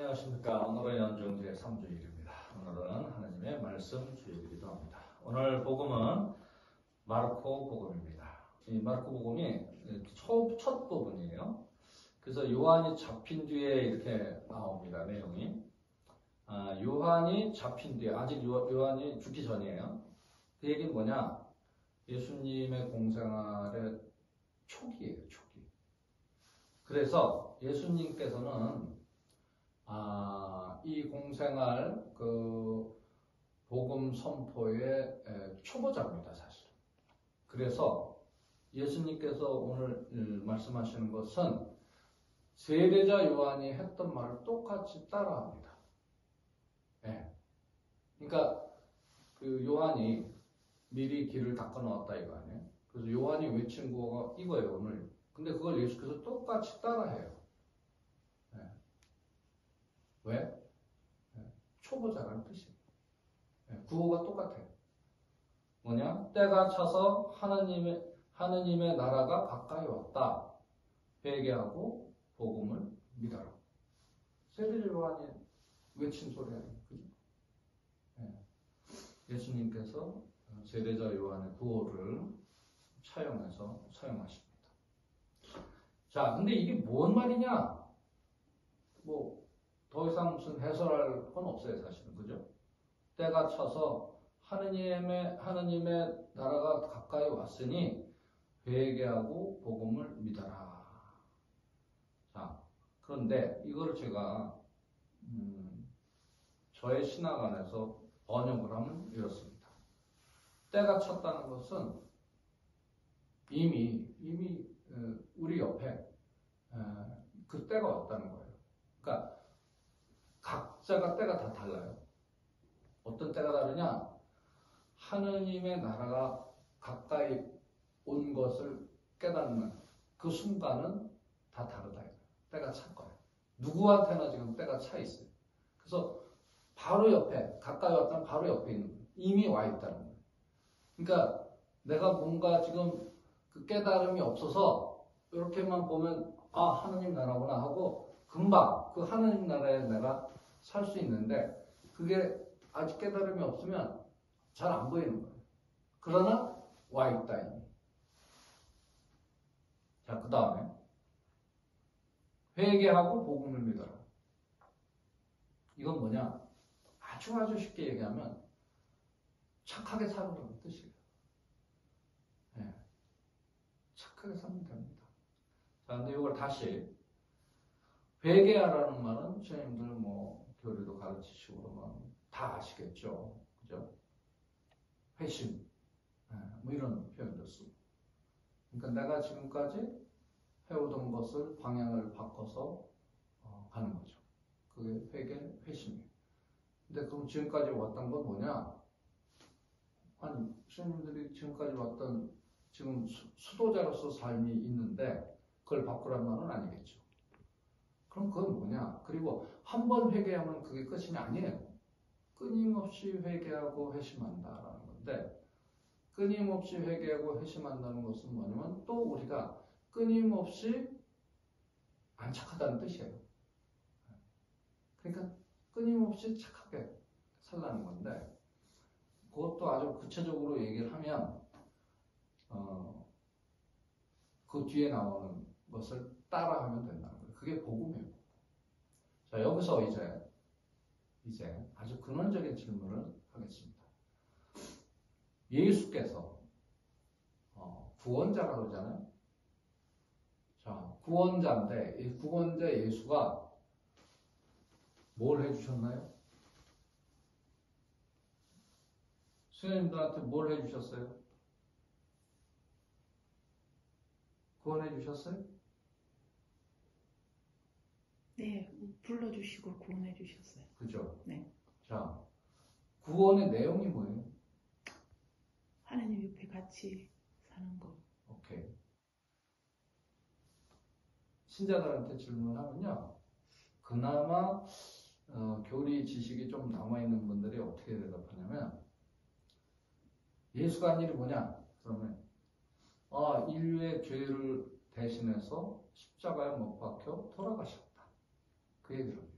안녕하십니까. 오늘은 연중 제3주일입니다. 오늘은 하나님의 말씀 주일이기도 합니다. 오늘 복음은 마르코 복음입니다. 이 마르코 복음이 첫 부분이에요. 그래서 요한이 잡힌 뒤에 이렇게 나옵니다. 내용이. 요한이 잡힌 뒤에, 아직 요한이 죽기 전이에요. 그 얘기는 뭐냐? 예수님의 공생활의 초기예요, 초기. 그래서 예수님께서는 이 공생활 복음 선포의 초보자입니다, 사실. 그래서 예수님께서 오늘 말씀하시는 것은 세례자 요한이 했던 말을 똑같이 따라합니다. 네. 그러니까 그 요한이 미리 길을 닦아 놓았다 이거 아니에요? 그래서 요한이 외친 구호가 이거예요, 오늘. 근데 그걸 예수께서 똑같이 따라해요. 네. 왜? 초보자라는 뜻이에요. 구호가 똑같아요. 뭐냐? 때가 차서 하느님의 나라가 가까이 왔다. 회개하고 복음을 믿어라. 세례자 요한이 외친 소리 아니에요. 그죠? 예수님께서 세례자 요한의 구호를 차용해서 사용하십니다. 자, 근데 이게 뭔 말이냐? 더 이상 무슨 해설할 건 없어요, 사실은. 그죠? 때가 차서 하느님의 나라가 가까이 왔으니 회개하고 복음을 믿어라. 자, 그런데 이걸 제가 저의 신학 안에서 번역을 하면 이렇습니다. 때가 찼다는 것은 이미 우리 옆에 그 때가 왔다는 거예요. 그러니까 각자가 때가 다 달라요. 어떤 때가 다르냐? 하느님의 나라가 가까이 온 것을 깨닫는 그 순간은 다 다르다. 때가 찰 거예요. 누구한테나 지금 때가 차 있어요. 그래서 바로 옆에, 가까이 왔다면 바로 옆에 있는 거예요. 이미 와 있다는 거예요. 그러니까 내가 뭔가 지금 그 깨달음이 없어서 이렇게만 보면 하느님 나라구나 하고 금방 그 하느님 나라에 내가 살 수 있는데 그게 아직 깨달음이 없으면 잘 안 보이는 거예요. 그러나 와 있다 이미. 자, 그 다음에 회개하고 복음을 믿어라. 이건 뭐냐? 아주 쉽게 얘기하면 착하게 살으라는 뜻이에요. 네. 착하게 살면 됩니다. 자, 근데 이걸 다시 회개하라는 말은 선생님들 교리도 가르치시고 그러면 다 아시겠죠. 그죠? 회심. 이런 표현도 쓰고. 그러니까 내가 지금까지 해오던 것을 방향을 바꿔서 가는 거죠. 그게 회심이에요. 근데 그럼 지금까지 왔던 건 뭐냐? 아니, 선생님들이 지금까지 왔던 지금 수도자로서 삶이 있는데 그걸 바꾸란 말은 아니겠죠. 그럼 그건 뭐냐? 그리고 한 번 회개하면 그게 끝이 아니에요. 끊임없이 회개하고 회심한다라는 건데 끊임없이 회개하고 회심한다는 것은 뭐냐면 또 우리가 끊임없이 안 착하다는 뜻이에요. 그러니까 끊임없이 착하게 살라는 건데 그것도 아주 구체적으로 얘기를 하면 그 뒤에 나오는 것을 따라하면 된다는 거예요. 그게 복음이에요. 자, 여기서 이제 아주 근원적인 질문을 하겠습니다. 예수께서 구원자라고 그러잖아요. 자, 구원자인데 이 구원자 예수가 뭘 해주셨나요? 스님들한테 뭘 해주셨어요? 구원해 주셨어요? 네, 불러주시고 구원해 주셨어요. 그죠? 네. 자, 구원의 내용이 뭐예요? 하나님 옆에 같이 사는 거. 오케이. 신자들한테 질문하면요. 그나마 교리 지식이 좀 남아있는 분들이 어떻게 대답하냐면 예수가 한 일이 뭐냐? 그러면 인류의 죄를 대신해서 십자가에 못 박혀 돌아가셨다. 그 얘기를 합니다.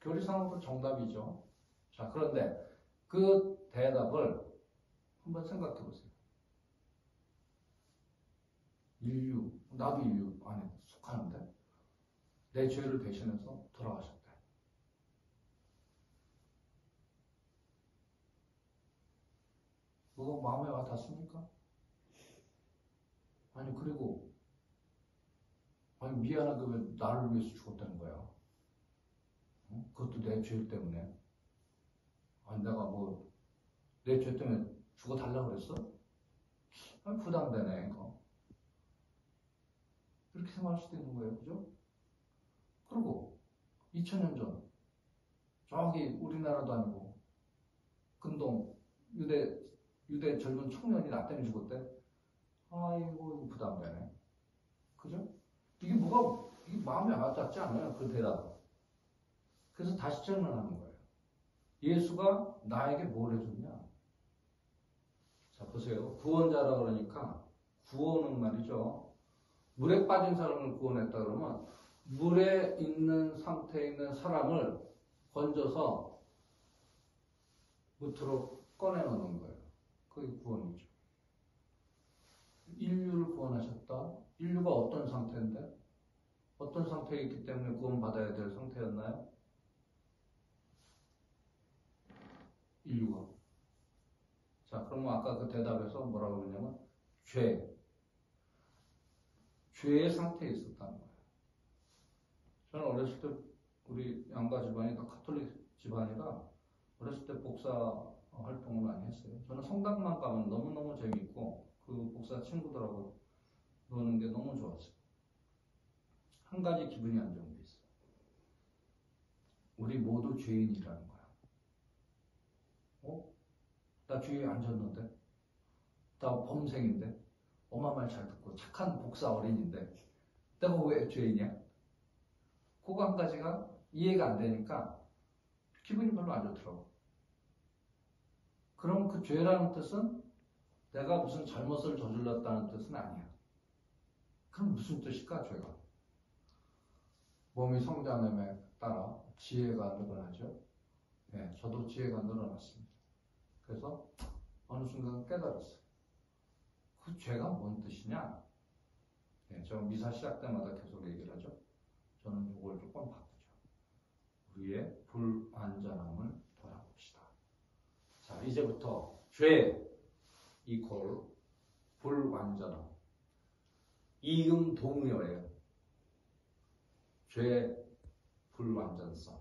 교리상으로 정답이죠. 자, 그런데 그 대답을 한번 생각해 보세요. 인류, 나도 인류 안에 속하는데 내 죄를 대신해서 돌아가셨대. 그거 마음에 와 닿습니까? 아니, 그리고 아니, 미안하게 왜 나를 위해서 죽었다는 거야? 어? 그것도 내 죄 때문에. 아니, 내가 뭐 내 죄 때문에 죽어달라고 그랬어? 아니, 부담되네 이거. 이렇게 생각할 수도 있는 거예요. 그죠? 그리고 2000년 전 저기 우리나라도 아니고 근동 유대 젊은 청년이 나 때문에 죽었대. 아이고, 이거 부담되네. 그죠? 이게 마음에 와닿지 않아요, 그 대답. 그래서 다시 질문하는 거예요. 예수가 나에게 뭘 해줬냐? 자, 보세요. 구원자라 그러니까 구원은 말이죠. 물에 빠진 사람을 구원했다 그러면 물에 있는 상태에 있는 사람을 건져서 무트로 꺼내놓는 거예요. 그게 구원이죠. 인류를 구원하셨다. 인류가 어떤 상태인데? 어떤 상태에 있기 때문에 구원받아야 될 상태였나요? 인류가. 자, 그러면 아까 그 대답에서 뭐라고 그러냐면 죄의 상태에 있었다는 거예요. 저는 어렸을 때 우리 양가 집안이 다 가톨릭 집안이라 어렸을 때 복사 활동을 많이 했어요. 저는 성당만 가면 너무너무 재미있고 그 복사 친구들하고 노는 게 너무 좋았어요. 한 가지 기분이 안정돼 있어요. 우리 모두 죄인이라는 거야. 나 죄에 안 졌는데? 나 범생인데? 엄마 말 잘 듣고 착한 복사 어린인데 내가 왜 죄인이야? 그거 한 가지가 이해가 안 되니까 기분이 별로 안 좋더라고. 그럼 그 죄라는 뜻은 내가 무슨 잘못을 저질렀다는 뜻은 아니야. 그럼 무슨 뜻일까, 죄가? 몸이 성장함에 따라 지혜가 늘어나죠. 네, 저도 지혜가 늘어났습니다. 그래서 어느 순간 깨달았어요. 그 죄가 뭔 뜻이냐? 네, 저 미사 시작 때마다 계속 얘기를 하죠. 저는 이걸 조금 바꾸죠. 우리의 불완전함을 돌아봅시다. 자, 이제부터 죄 이퀄 불완전함. 이음 동요예요. 죄 불완전성.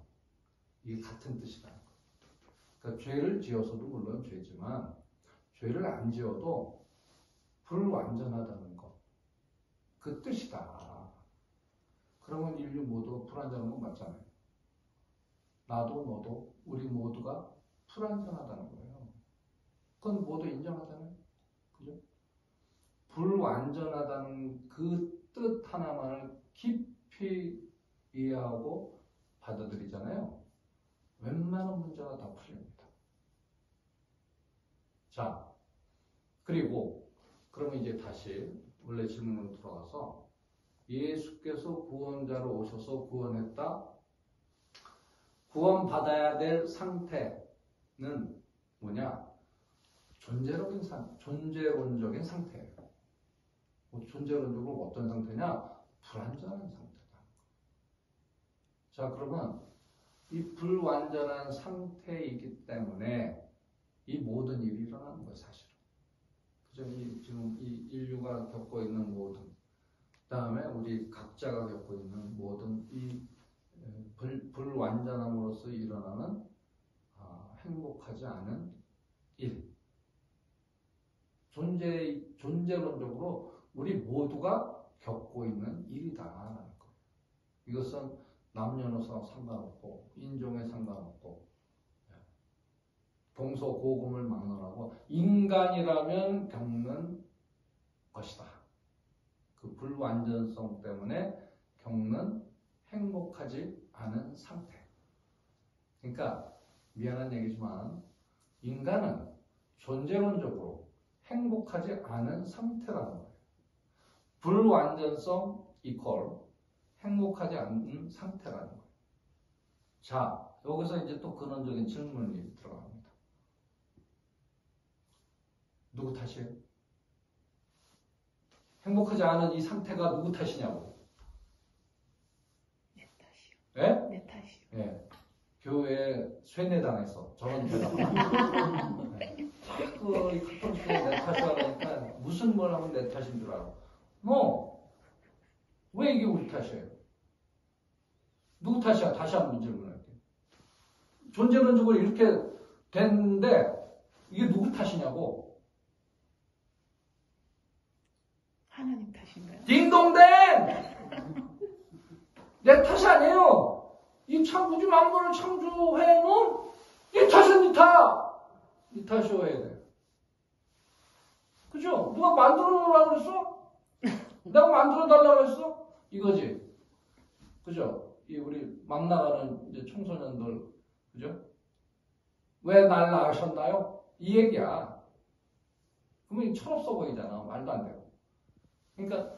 이게 같은 뜻이라는 거예요. 그러니까 죄를 지어서도 물론 죄지만 죄를 안 지어도 불완전하다는 것. 그 뜻이다. 그러면 인류 모두 불완전한 건 맞잖아요. 나도 너도 우리 모두가 불완전하다는 거예요. 그건 모두 인정하잖아요. 그죠? 불완전하다는 그 뜻 하나만을 깊이 이해하고 받아들이잖아요. 웬만한 문제가 다 풀립니다. 자, 그리고 그러면 이제 다시 원래 질문으로 돌아가서 예수께서 구원자로 오셔서 구원했다. 구원받아야 될 상태는 뭐냐? 존재론적인 상태예요. 존재론적으로 어떤 상태냐? 불완전한 상태다. 자, 그러면 이 불완전한 상태이기 때문에 이 모든 일이 일어나는 거예요, 사실은. 그죠? 지금 이 인류가 겪고 있는 모든, 그 다음에 우리 각자가 겪고 있는 모든 이 불완전함으로써 일어나는 행복하지 않은 일. 존재론적으로 우리 모두가 겪고 있는 일이다라는 거예요. 이것은 남녀노소 상관없고 인종에 상관없고 동서고금을 막론하고 인간이라면 겪는 것이다. 그 불완전성 때문에 겪는 행복하지 않은 상태. 그러니까 미안한 얘기지만 인간은 존재론적으로 행복하지 않은 상태라는 거예요. 불완전성 이퀄 행복하지 않은 상태라는 거예요. 자, 여기서 이제 또 근원적인 질문이 들어갑니다. 누구 탓이에요? 행복하지 않은 이 상태가 누구 탓이냐고. 내 탓이요. 예? 내 탓이요. 예. 교회에 쇠뇌당해서 저런 대답. 네. 자꾸 이 카톨릭에 내 탓이라 그러니까 무슨 뭘 하면 내 탓인 줄 알아. 왜 이게 우리 탓이에요? 누구 탓이야? 다시 한번 질문할게요. 존재론적으로 이렇게 됐는데 이게 누구 탓이냐고. 하나님 탓인가요? 딩동댕! 내 탓이 아니에요. 이 우주 만물을 창조해놓은 네 탓은 네 탓! 네 탓이어야 돼. 그죠? 누가 만들어 놓으라고 그랬어? 내가 만들어 달라고 그랬어? 이거지. 그죠? 이 우리 막 나가는 이제 청소년들, 그죠? 왜 날 낳으셨나요? 이 얘기야. 그러면 철없어 보이잖아. 말도 안 되고. 그러니까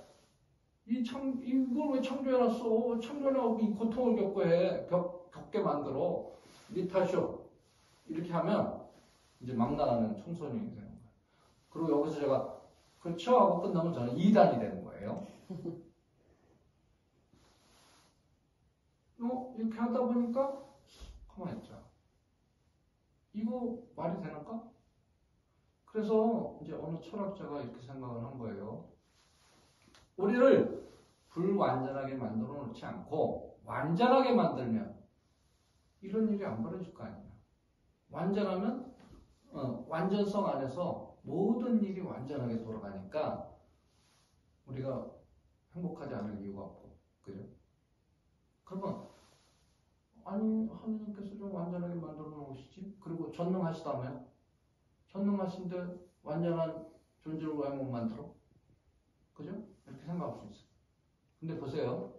이걸 왜 창조해놨어? 창조해놓고 이 고통을 겪게 만들어. 네 탓이요. 이렇게 하면 이제 막 나가는 청소년이 되는 거예요. 그리고 여기서 제가 그렇죠 하고 끝나면 저는 2단이 되는 거예요. 이렇게 하다 보니까 가만히 있자. 이거 말이 되는가? 그래서 이제 어느 철학자가 이렇게 생각을 한 거예요. 우리를 불완전하게 만들어 놓지 않고 완전하게 만들면 이런 일이 안 벌어질 거 아니야. 완전하면 완전성 안에서 모든 일이 완전하게 돌아가니까 우리가 행복하지 않을 이유가 없고, 그죠? 그러면 아니 하느님께서 좀 완전하게 만들어 놓으시지? 그리고 전능하시다며? 전능하신데 완전한 존재를 왜 못 만들어? 그죠? 이렇게 생각할 수 있어요. 근데 보세요.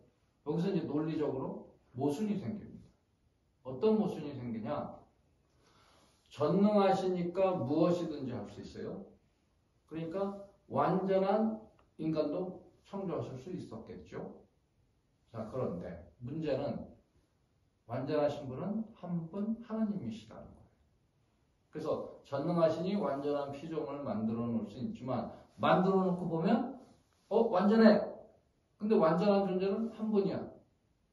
여기서 이제 논리적으로 모순이 생깁니다. 어떤 모순이 생기냐? 전능하시니까 무엇이든지 할 수 있어요. 그러니까 완전한 인간도 창조하실 수 있었겠죠. 자, 그런데 문제는 완전하신 분은 한 분 하나님이시다는 거예요. 그래서 전능하시니 완전한 피조물을 만들어 놓을 수 있지만 만들어 놓고 보면 완전해. 근데 완전한 존재는 한 분이야.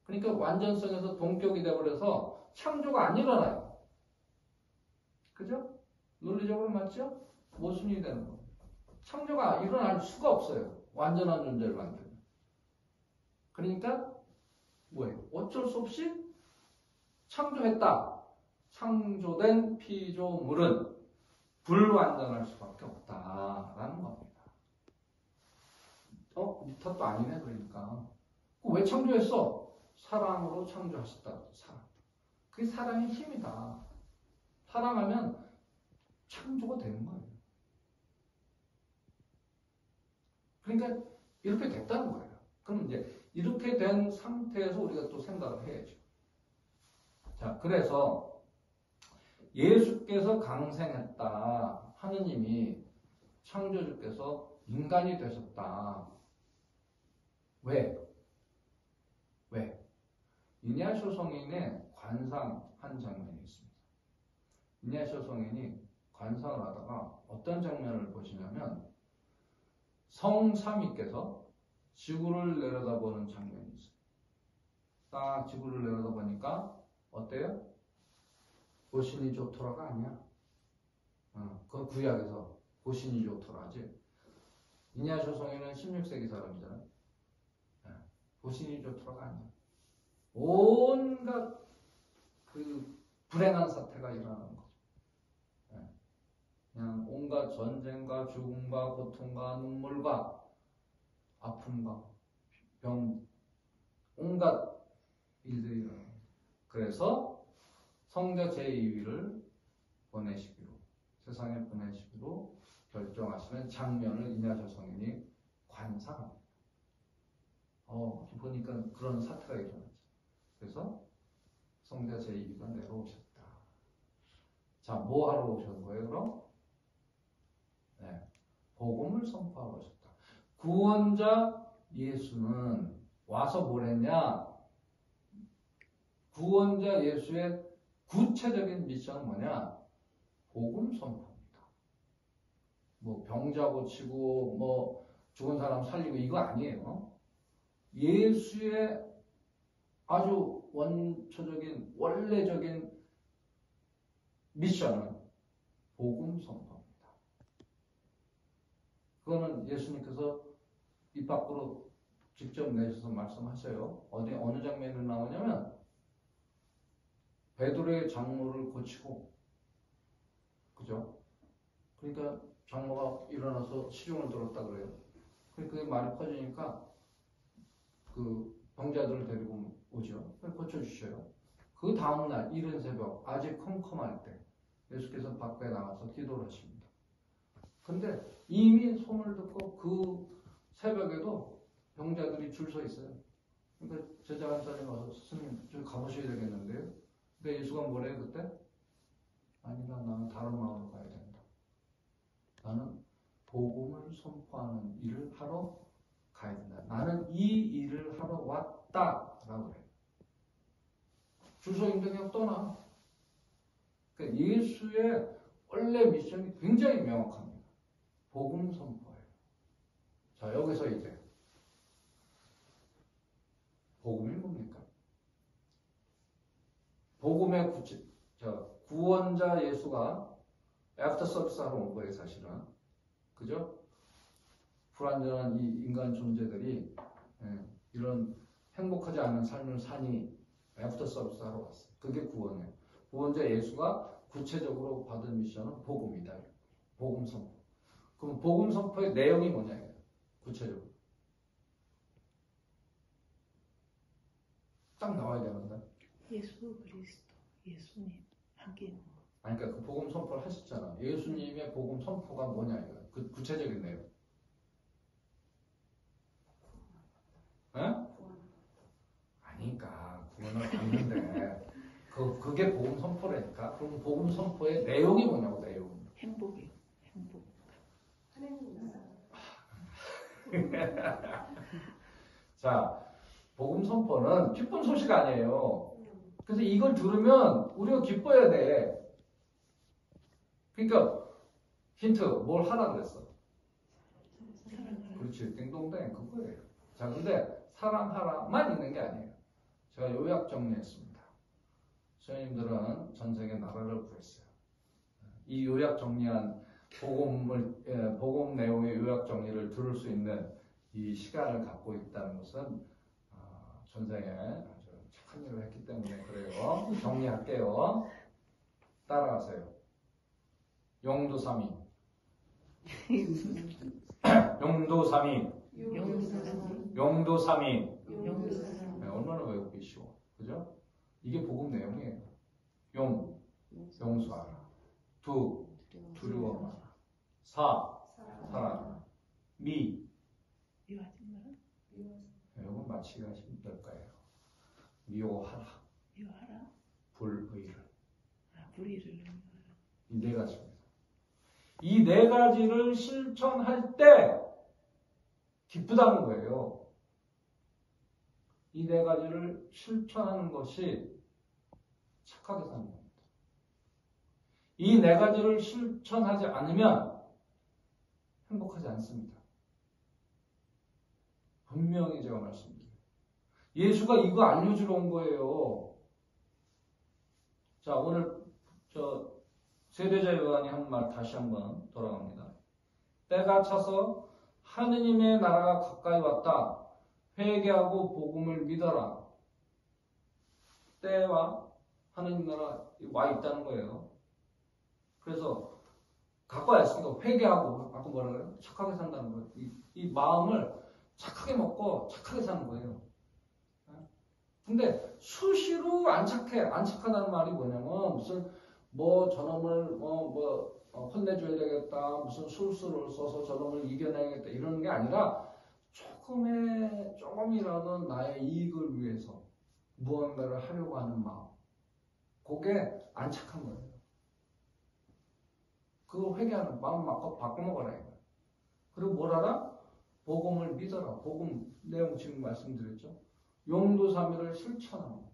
그러니까 완전성에서 동격이 되어버려서 창조가 안 일어나요. 그죠? 논리적으로 맞죠? 모순이 되는 거예요. 창조가 일어날 수가 없어요. 완전한 존재를 만들면. 그러니까 뭐예요? 어쩔 수 없이 창조했다. 창조된 피조물은 불완전할 수밖에 없다라는 겁니다. 네 탓도 아니네. 그러니까 왜 창조했어? 사랑으로 창조하셨다. 사랑. 그게 사랑의 힘이다. 사랑하면 창조가 되는 거예요. 그러니까 이렇게 됐다는 거예요. 그럼 이제 이렇게 된 상태에서 우리가 또 생각을 해야죠. 자, 그래서 예수께서 강생했다. 하느님이 창조주께서 인간이 되셨다. 왜? 이냐쇼 성인의 관상한 장면이 있습니다. 이냐쇼 성인이 관상을 하다가 어떤 장면을 보시냐면 성삼위께서 지구를 내려다보는 장면이 있어요. 딱 지구를 내려다보니까 어때요? 고시니 조토라가 아니야. 그건 구약에서 고시니 조토라지. 이냐쇼 성인은 16세기 사람이잖아요. 고시니 조토라가 아니야. 온갖 그 불행한 사태가 일어나는 거죠. 그냥 온갖 전쟁과 죽음과 고통과 눈물과 아픔과 병, 온갖 일들이 일어나요. 그래서 성자 제2위를 보내시기로, 세상에 보내시기로 결정하시는 장면을 이냐쇼 성인이 관상합니다. 보니까 그런 사태가 일어났죠. 그래서 성자 제2위가 내려오셨다. 자, 뭐 하러 오신 거예요, 그럼? 복음을 선포하러 오셨다. 구원자 예수는 와서 뭘 했냐? 구원자 예수의 구체적인 미션은 뭐냐? 복음 선포입니다. 뭐 병자 고치고 뭐 죽은 사람 살리고 이거 아니에요. 예수의 아주 원초적인 원래적인 미션은 복음 선포입니다. 그거는 예수님께서 입 밖으로 직접 내셔서 말씀하셔요. 어느 장면에 나오냐면 베드로의 장모를 고치고, 그죠? 그러니까 장모가 일어나서 시중을 들었다 그래요. 그게 말이 퍼지니까 그 병자들을 데리고 오죠. 고쳐주셔요. 그 다음날 이른 새벽 아직 컴컴할 때 예수께서 밖에 나가서 기도를 하십니다. 근데 이미 손을 듣고 그 새벽에도 병자들이 줄 서 있어요. 그러니까 제자 한 사람이 와서 스님 좀 가보셔야 되겠는데요. 근데 예수가 뭐래요 그때? 아니다, 나는 다른 마음으로 가야 된다. 나는 복음을 선포하는 일을 하러 가야 된다. 나는 이 일을 하러 왔다라고 해요. 줄 서 있는데 그냥 떠나. 그러니까 예수의 원래 미션이 굉장히 명확합니다. 복음 선포예요. 자, 여기서 이제 복음이 뭡니까? 복음의 구원자 예수가 애프터 서비스 하러 온 거예요, 사실은. 그죠? 불완전한 이 인간 존재들이 이런 행복하지 않은 삶을 사니 애프터 서비스 하러 왔어요. 그게 구원이에요. 구원자 예수가 구체적으로 받은 미션은 복음이다. 복음 선포. 그럼 복음 선포의 내용이 뭐냐? 구체적으로. 딱 나와야 되는데. 예수 그리스도, 예수님 함께 있는 거. 아니, 그러니까 그 복음 선포를 하셨잖아. 예수님의 복음 선포가 뭐냐 이거. 그 구체적인 내용. 에? 아니까 구원을 받는데 그게 복음 선포라니까. 그럼 복음 선포의 내용이 뭐냐고. 내용. 행복이요. 행복. 자, 복음 선포는 기쁜 소식 아니에요. 그래서 이걸 들으면 우리가 기뻐야 돼. 그러니까 힌트 뭘 하라 그랬어? 그렇지, 띵동댕 그거예요. 자, 근데 사랑하라만 있는 게 아니에요. 제가 요약 정리했습니다. 선생님들은 전 세계 나라를 구했어요. 이 요약 정리한 복음 내용의 요약 정리를 들을 수 있는 이 시간을 갖고 있다는 것은 전생에 아주 착한 일을 했기 때문에 그래요. 정리할게요. 따라하세요. 용도삼위. 용도삼위. 용도삼위. 네, 얼마나 외우기 쉬워. 그죠? 이게 복음 내용이에요. 용서하라. 두려워 마라. 사랑하라. 미워하지 마라. 이건 맞히기가 힘들 거예요. 미워하라. 미워하라. 불의를. 불의를. 이 네 가지입니다. 이 네 가지를 실천할 때 기쁘다는 거예요. 이 네 가지를 실천하는 것이 착하게 사는 겁니다. 이 네 가지를 실천하지 않으면 행복하지 않습니다. 분명히 제가 말씀드려요. 예수가 이거 알려주러 온 거예요. 자, 오늘 세례자 요한이 한 말 다시 한번 돌아갑니다. 때가 차서 하느님의 나라가 가까이 왔다. 회개하고 복음을 믿어라. 때와 하느님 나라 와 있다는 거예요. 그래서 가까이 왔으니까 회개하고, 아까 뭐라 그래요? 착하게 산다는 거예요. 이 마음을 착하게 먹고 착하게 사는 거예요. 근데 수시로 안 착하다는 말이 뭐냐면 무슨 저놈을 혼내줘야 되겠다, 무슨 술수를 써서 저놈을 이겨내야겠다 이런 게 아니라 조금이라도 나의 이익을 위해서 무언가를 하려고 하는 마음, 그게 안 착한 거예요. 그거 회개하는 마음 바꿔먹어라 이거. 그리고 뭘 하라? 복음을 믿어라. 복음 내용 지금 말씀드렸죠. 용도삼위를 실천하는 거.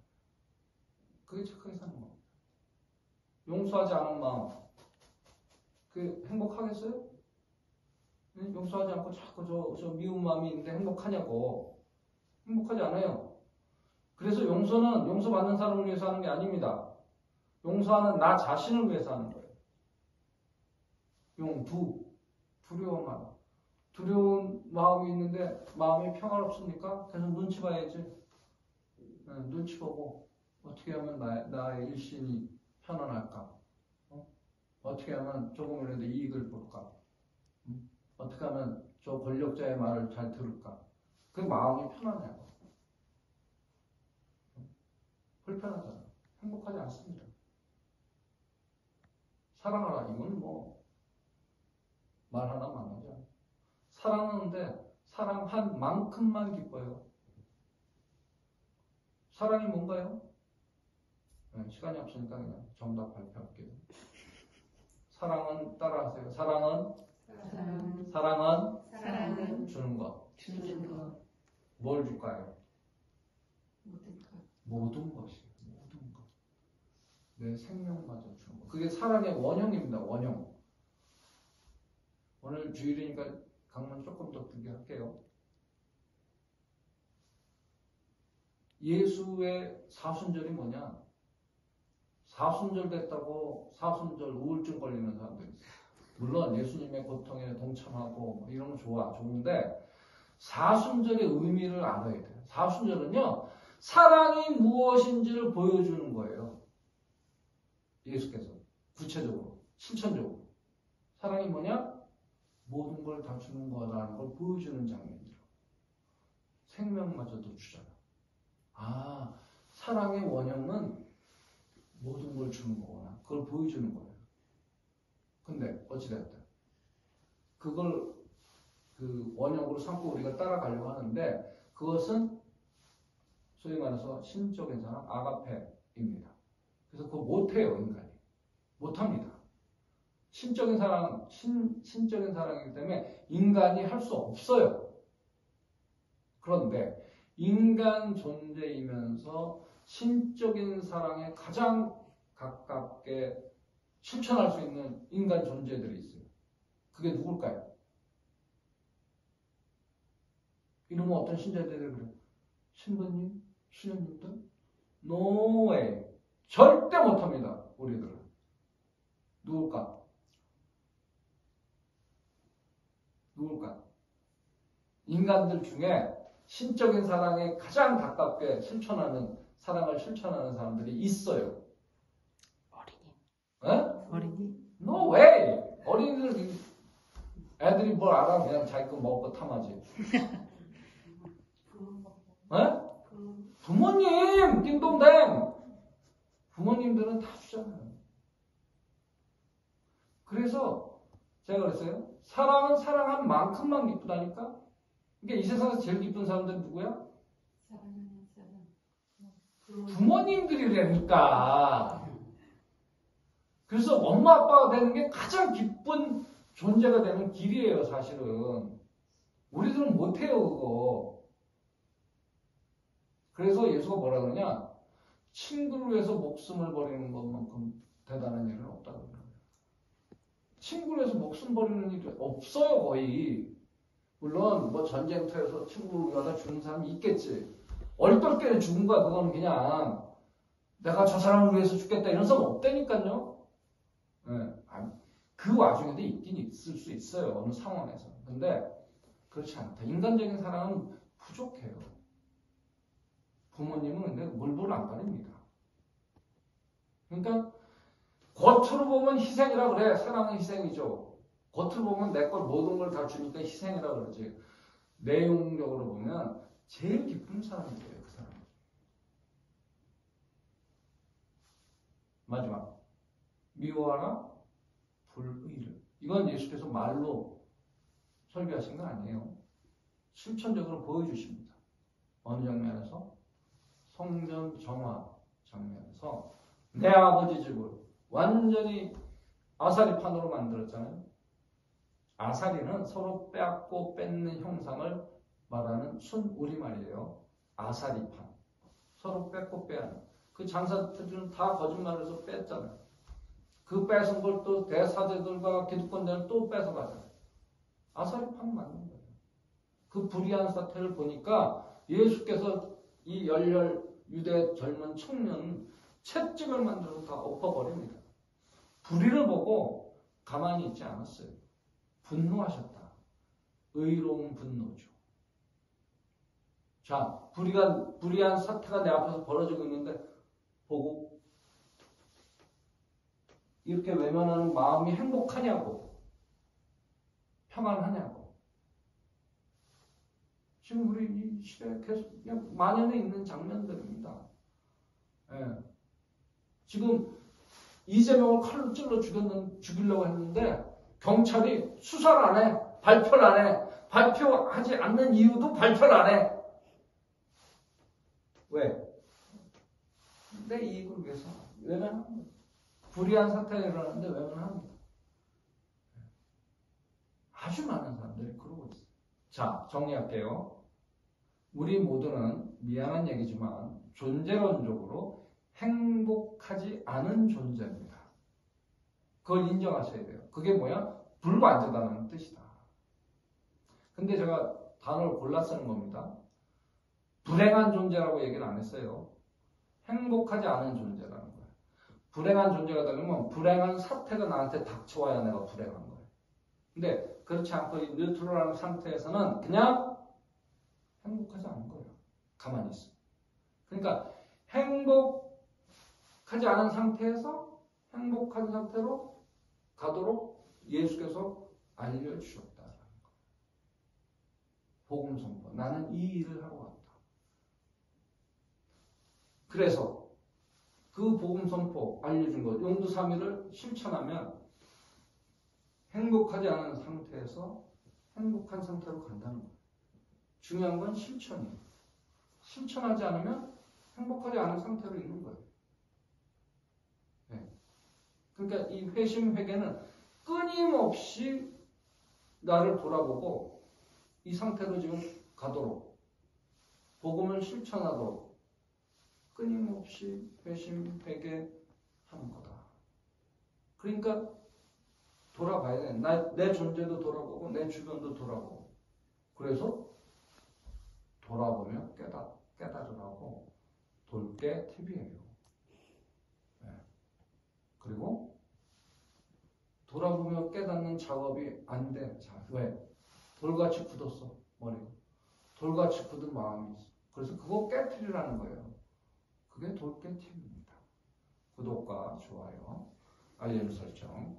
그게 착하게 사는 겁니다. 용서하지 않은 마음, 그 행복하겠어요? 용서하지 않고 자꾸 저 미운 마음이 있는데 행복하냐고. 행복하지 않아요. 그래서 용서는 용서받는 사람을 위해서 하는 게 아닙니다. 용서하는 나 자신을 위해서 하는 거예요. 두려운 마음. 두려운 마음이 있는데 마음이 평화롭습니까? 계속 눈치 봐야지. 눈치 보고 어떻게 하면 나의 일신이 편안할까? 어떻게 하면 조금이라도 이익을 볼까? 어떻게 하면 저 권력자의 말을 잘 들을까? 그 마음이 편안해요. 불편하잖아. 행복하지 않습니다. 사랑하라. 이건 뭐 말 하나 망하죠. 사랑하는데 사랑한 만큼만 기뻐요. 사랑이 뭔가요? 시간이 없으니까 그냥 정답 발표할게요. 사랑은 따라하세요. 사랑은 주는 것. 뭘 줄까요? 모든 것이에요. 모든 것. 내 생명마저 주는 것. 그게 사랑의 원형입니다. 원형. 오늘 주일이니까 강론 조금 더 길게 할게요. 예수의 사순절이 뭐냐? 사순절 됐다고 사순절 우울증 걸리는 사람들이 있어요. 물론 예수님의 고통에 동참하고 뭐 이런 거 좋은데 사순절의 의미를 알아야 돼요. 사순절은요, 사랑이 무엇인지를 보여주는 거예요. 예수께서 구체적으로, 실천적으로. 사랑이 뭐냐? 모든 걸 다 주는 거라는 걸 보여주는 장면이라고. 생명마저도 주잖아. 아, 사랑의 원형은 모든 걸 주는 거구나. 그걸 보여주는 거예요. 근데 어찌됐든 그걸 그 원형으로 삼고 우리가 따라가려고 하는데 그것은 소위 말해서 신적인 사랑, 아가페입니다. 그래서 그거 못해요, 인간이. 못합니다. 신적인 사랑, 신적인 사랑이기 때문에 인간이 할 수 없어요. 그런데 인간 존재이면서 신적인 사랑에 가장 가깝게 실천할 수 있는 인간 존재들이 있어요. 그게 누굴까요? 이러면 어떤 신자들이 그래요? 신부님, 수녀님들? No way. 절대 못합니다. 우리들은. 누굴까? 인간들 중에 신적인 사랑에 가장 가깝게 사랑을 실천하는 사람들이 있어요. 어린이? No way! 어린이들, 애들이 뭘 알아? 그냥 자기 거 먹고 탐하지. 부모님! 띵동댕! 부모님들은 다 주잖아요. 그래서 제가 그랬어요. 사랑은 사랑한 만큼만 기쁘다니까? 그러니까 이 세상에서 제일 기쁜 사람들은 누구야? 부모님들이라니까. 그래서 엄마 아빠가 되는 게 가장 기쁜 존재가 되는 길이에요, 사실은. 우리들은 못해요, 그거. 그래서 예수가 뭐라 그러냐? 친구를 위해서 목숨을 버리는 것만큼 대단한 일은 없다고 그래요. 친구를 위해서 목숨 버리는 일이 없어요, 거의. 물론 뭐 전쟁터에서 친구를 위해서 죽는 사람이 있겠지. 얼떨결에 죽은 거야. 그거는 그냥 내가 저 사람을 위해서 죽겠다 이런 사람 없다니까요. 네. 그 와중에도 있긴 있을 수 있어요. 어느 상황에서. 근데 그렇지 않다. 인간적인 사랑은 부족해요. 부모님은 근데 물불 안 가립니다. 그러니까 겉으로 보면 희생이라 그래. 사랑은 희생이죠. 겉으로 보면 내 걸 모든 걸 다 주니까 희생이라 그러지. 내용적으로 보면 제일 기쁜 사람이에요. 그 사람. 마지막. 미워하라 불의를. 이건 예수께서 말로 설교하신 건 아니에요. 실천적으로 보여주십니다. 어느 장면에서? 성전 정화 장면에서 내 아버지 집을 완전히 아사리판으로 만들었잖아요. 아사리는 서로 빼앗고 뺏는 형상을 말하는 순우리말이에요. 아사리판. 서로 뺏고 빼앗는. 그 장사들은 다 거짓말을 해서 뺐잖아요. 그 뺏은 걸 또 대사제들과 기득권자는 또 뺏어가잖아요. 아사리 팍 맞는 거예요. 그 불의한 사태를 보니까 예수께서 이 열렬 유대 젊은 청년 채찍을 만들어서 다 엎어버립니다. 불의를 보고 가만히 있지 않았어요. 분노하셨다. 의로운 분노죠. 자, 불의한 사태가 내 앞에서 벌어지고 있는데 보고 이렇게 외면하는 마음이 행복하냐고, 평안하냐고. 지금 우리 이 시대에 계속 그냥 만연해 있는 장면들입니다. 예. 지금 이재명을 칼로 찔러 죽이려고 했는데 경찰이 수사를 안 해, 발표를 안 해, 발표하지 않는 이유도 발표를 안 해. 왜? 내 이익을 위해서 외면하는 거예요. 불의한 사태가 일어나는데 외면합니다. 아주 많은 사람들이 그러고 있어요. 자, 정리할게요. 우리 모두는 미안한 얘기지만 존재론적으로 행복하지 않은 존재입니다. 그걸 인정하셔야 돼요. 그게 뭐야? 불완전하다는 뜻이다. 근데 제가 단어를 골라 쓰는 겁니다. 불행한 존재라고 얘기는 안 했어요. 행복하지 않은 존재라는 거예요. 불행한 존재가 되려면 불행한 사태가 나한테 닥쳐와야 내가 불행한 거예요. 근데 그렇지 않고 이 뉴트럴한 상태에서는 그냥 행복하지 않은 거예요. 가만히 있어. 그러니까 행복하지 않은 상태에서 행복한 상태로 가도록 예수께서 알려주셨다라는 거예요. 복음 선포. 나는 이 일을 하러 왔다. 그래서 그 복음 선포 알려준 것, 용두 삼위를 실천하면 행복하지 않은 상태에서 행복한 상태로 간다는 거예요. 중요한 건 실천이에요. 실천하지 않으면 행복하지 않은 상태로 있는 거예요. 네. 그러니까 이 회심 회개는 끊임없이 나를 돌아보고 이 상태로 지금 가도록 복음을 실천하도록 끊임없이 회심 회개하는 거다. 그러니까 돌아봐야 돼. 내 존재도 돌아보고 내 주변도 돌아보고. 그래서 돌아보며 깨달으라고 돌게 팁이에요. 네. 그리고 돌아보며 깨닫는 작업이 안 돼. 자, 왜? 돌같이 굳었어, 머리가. 돌같이 굳은 마음이 있어. 그래서 그거 깨트리라는 거예요. 그게 돌게 팁입니다. 구독과 좋아요, 알림 설정